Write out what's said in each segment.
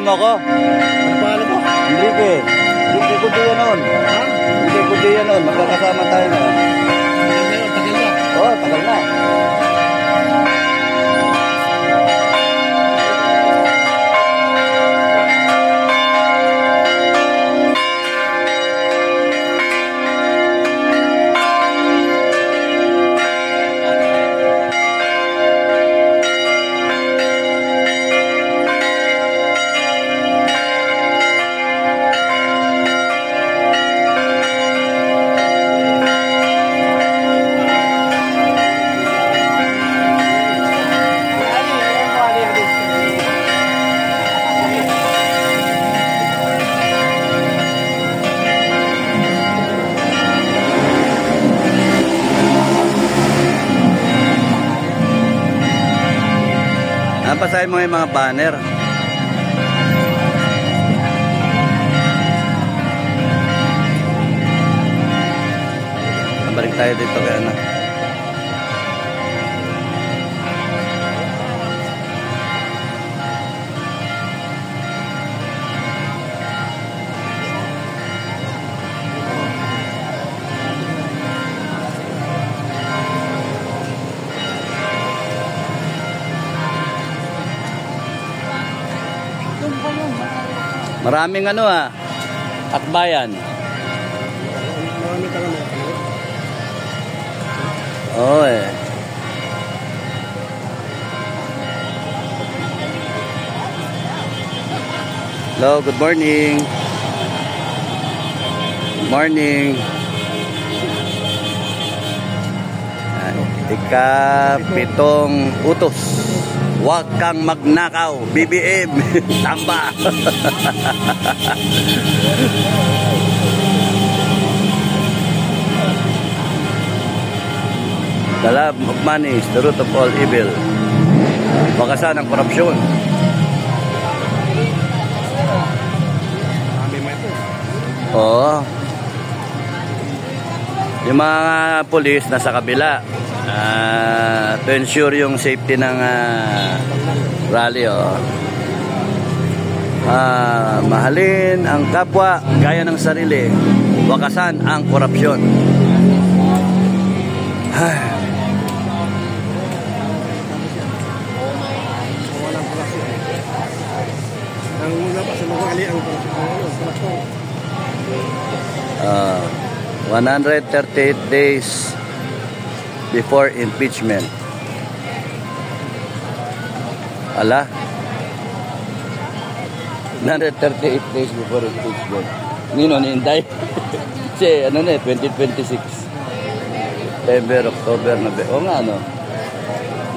mo ako? Ano pangalan mo? Enrique. Enrique Cudilla noon. Ha? Enrique Cudilla noon. Magkakasama tayo na. Tagal na. Oo, tagal na. Pasahin mo yung mga banner. Balik tayo dito kaya ano. Maraming ano akbayan. Maraming talaga. Oo eh. Hello, good morning. Good morning. Ika-pitong utos. Huwag kang magnakaw, BBM. Tamba. The love of money is the root of all evil. Wakasan ang korupsyon. Oo. Yung mga polis nasa kabila. To ensure yung safety ng rally. Mahalin ang kapwa gaya ng sarili, wakasan ang korupsyon. Ang una pa sa magali ang korupsyon. 138 days before impeachment. Ala, 138 days before impeachment. Nino ni Inday? Kasi ano na 2026. September, October, November. O nga ano,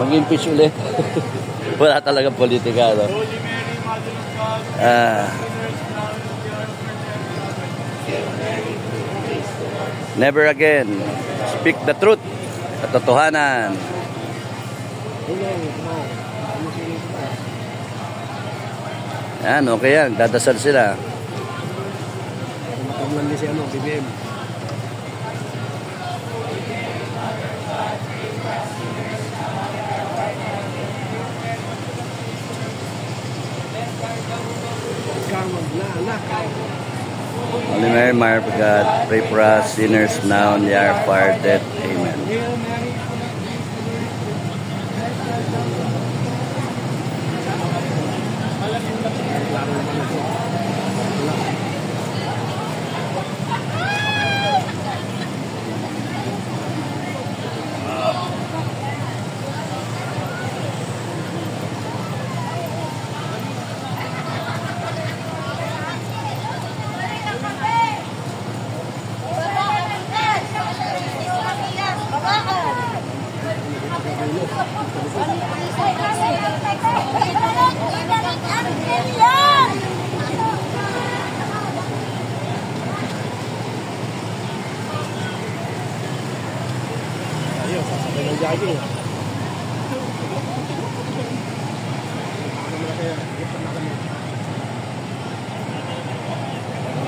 mag-impeach ulit. Wala talagang politika, no? Never again. Speak the truth. Katotohanan. Yan, okay yan. Dadasal sila. Matamlan din si BBM. Holy Mary, Mother of God, pray for us sinners now and the hour of our death. Amen.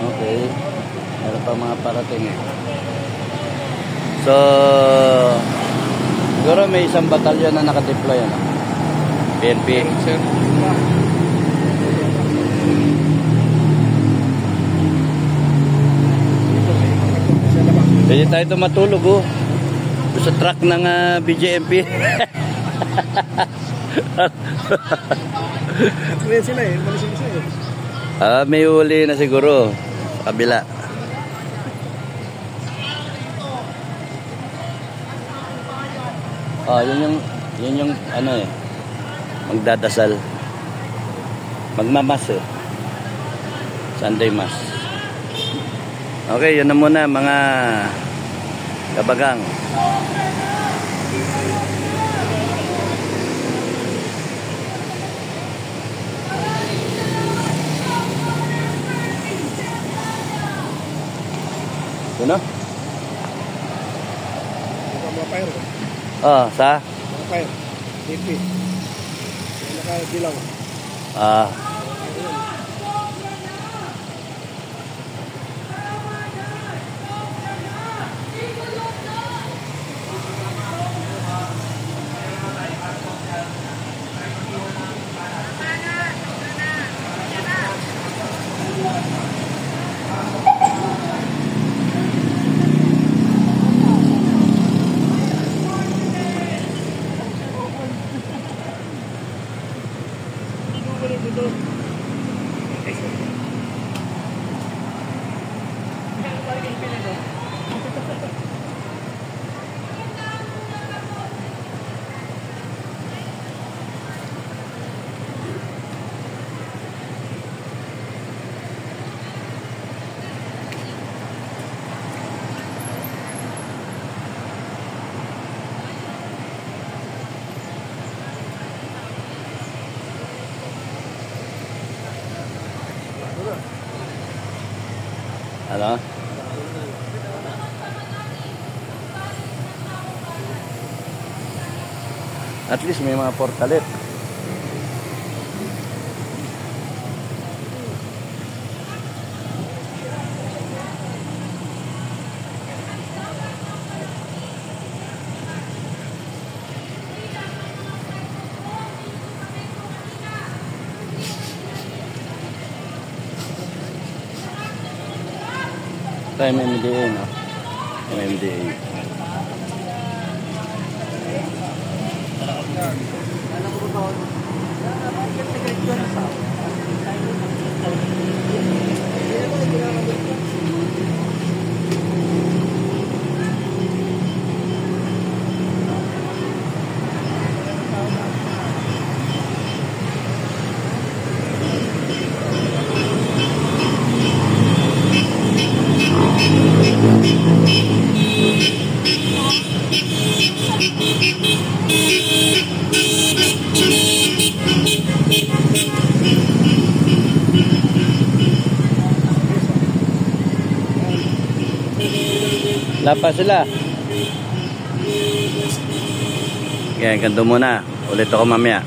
Okay. Meron pa mga parating eh. So, siguro may isang batalyon na nakadeploy, ano? PNP. Pwede tayo ito matulog, oh. Sa truck ng BJMP. Ngayon sila eh. Malis sila eh. May huli na siguro. Sa kabila. Yun yung ano eh. Magdadasal. Magmamas eh. Sunday Mass. Okay, yun na muna mga kabagang. Ano? Mga fire. Sa? Mga fire. DP. Nakadilaw. Ano? At least may mga portalet. Ito yung MMDA, no? MMDA. Lapa sila. Kaya ganito muna. Ulit ako mamaya.